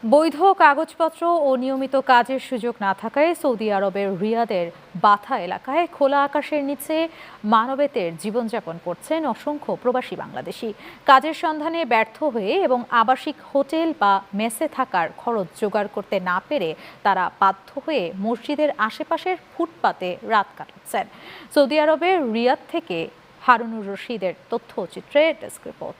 বৈধ কাগজপত্র ও নিয়মিত কাজের সুযোগ না থাকায় সৌদি আরবের রিয়াদের বাথা এলাকায় খোলা আকাশের নিচে মানবেতর জীবনযাপন করছেন অসংখ্য প্রবাসী বাংলাদেশি। কাজের সন্ধানে ব্যর্থ হয়ে এবং আবাসিক হোটেল বা মেসে থাকার খরচ জোগাড় করতে না পেরে তারা বাধ্য হয়ে মসজিদের আশেপাশের ফুটপাতে রাত কাটাচ্ছেন। সৌদি আরবের রিয়াদ থেকে হারুনুর রশিদের তথ্যচিত্রে ডেস্ক রিপোর্ট।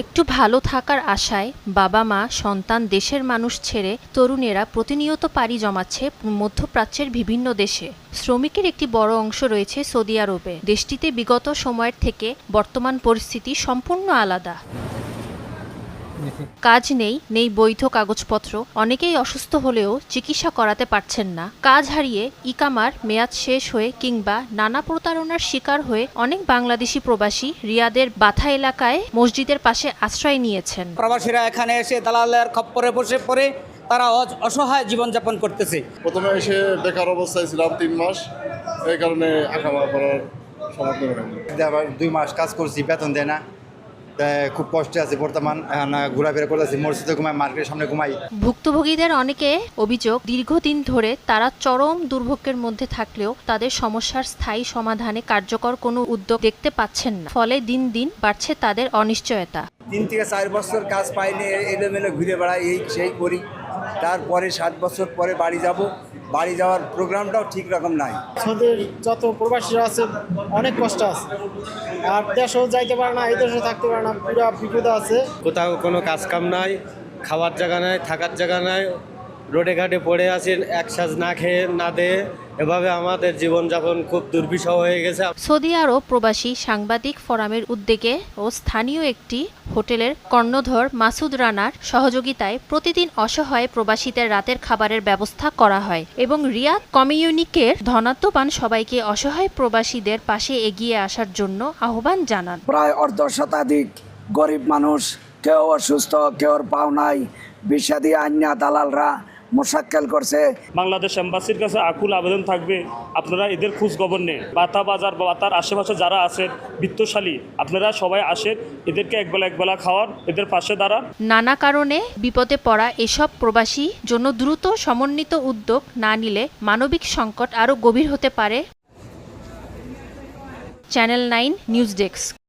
একটু ভালো থাকার আশায় বাবা মা সন্তান দেশের মানুষ ছেড়ে তরুণেরা প্রতিনিয়ত পাড়ি জমাচ্ছে মধ্যপ্রাচ্যের বিভিন্ন দেশে। শ্রমিকের একটি বড় অংশ রয়েছে সৌদি আরবে। দেশটিতে বিগত সময়ের থেকে বর্তমান পরিস্থিতি সম্পূর্ণ আলাদা। কাজ নেই বৈধ কাগজপত্র, অনেকেই অসুস্থ হলেও চিকিৎসা করাতে পারছেন না। কাজ হারিয়ে ইকামার মেয়াদ শেষ হয়ে কিংবা নানা প্রতারণার শিকার হয়ে অনেক বাংলাদেশি প্রবাসী রিয়াদের বাথা এলাকায় মসজিদের পাশে আশ্রয় নিয়েছেন। প্রবাসীরা এখানে এসে দালালের খপ্পরে বসে পড়ে তারা অসহায় জীবনযাপন করতেছে। প্রথমে এসে বেকার অবস্থায় ছিলাম 3 মাস, এই কারণে আকামা করার সমর্থন হয়নি। আবার 2 মাস কাজ করছি, বেতন দেয় না, খুব কষ্টে আছে বর্তমান। ঘোরাফেরা করতেছি, মসজিদে ঘুমাই, মার্কেটের সামনে ঘুমাই। ভুক্তভোগীদের অনেকে অভিযোগ, দীর্ঘদিন ধরে তারা চরম দুর্ভোগের মধ্যে থাকলেও তাদের সমস্যার স্থায়ী সমাধানে কার্যকর কোনো উদ্যোগ দেখতে পাচ্ছেন না। ফলে দিন দিন বাড়ছে তাদের অনিশ্চয়তা। 3 থেকে 4 বছর কাজ পাইনি, এলোমেলো ঘুরে বেড়াই, এই সেই করি। তারপরে 7 বছর পরে বাড়ি যাব। বাড়ি যাওয়ার প্রোগ্রামটাও ঠিক রকম নাই। সৌদির যত প্রবাসীরা আছে অনেক কষ্ট আছে, আর দেশেও যাইতে পারে না, এই দেশে থাকতে পারে না, পুরো বিপদে আছে। কোথাও কোনো কাজ কাম নাই, খাওয়ার জায়গা নাই, থাকার জায়গা নাই, রোডে ঘাটে পড়ে আছেন, এক সাজ না খেয়ে না দেয়ে। এভাবে আমাদের জীবনযাপন খুব দুর্বিষহ হয়ে গেছে। সৌদি আরব প্রবাসী সাংবাদিক ফোরামের উদ্যোগে ও স্থানীয় একটি হোটেলের কর্ণধর মাসুদ রানার সহযোগিতায় প্রতিদিন অসহায় প্রবাসীদের রাতের খাবারের ব্যবস্থা করা হয় এবং রিয়াদ কমিউনিকের ধনাত্মবান সবাইকে অসহায় প্রবাসীদের পাশে এগিয়ে আসার জন্য আহ্বান জানান। প্রায় অর্ধ শতাধিক গরিব মানুষ, কেউ অসুস্থ, কেউ পাও নাই, বিষাদি আন্যা দালালরা মোশাক্কেল করছে। বাংলাদেশ এম্বাসির কাছে আকুল আবেদন থাকবে, আপনারা এদের খোঁজ খবর নেন। বাতা বাজার বা তার আশেপাশে যারা আছেন বিত্তশালী, আপনারা সবাই আসেন, এদেরকে একবেলা খাওয়ার, এদের পাশে দাঁড়ান। নানা কারণে বিপদে পড়া এসব প্রবাসী জন্য দ্রুত সমন্বিত উদ্যোগ না নিলে মানবিক সংকট আরও গভীর হতে পারে। Channel 9 news desk.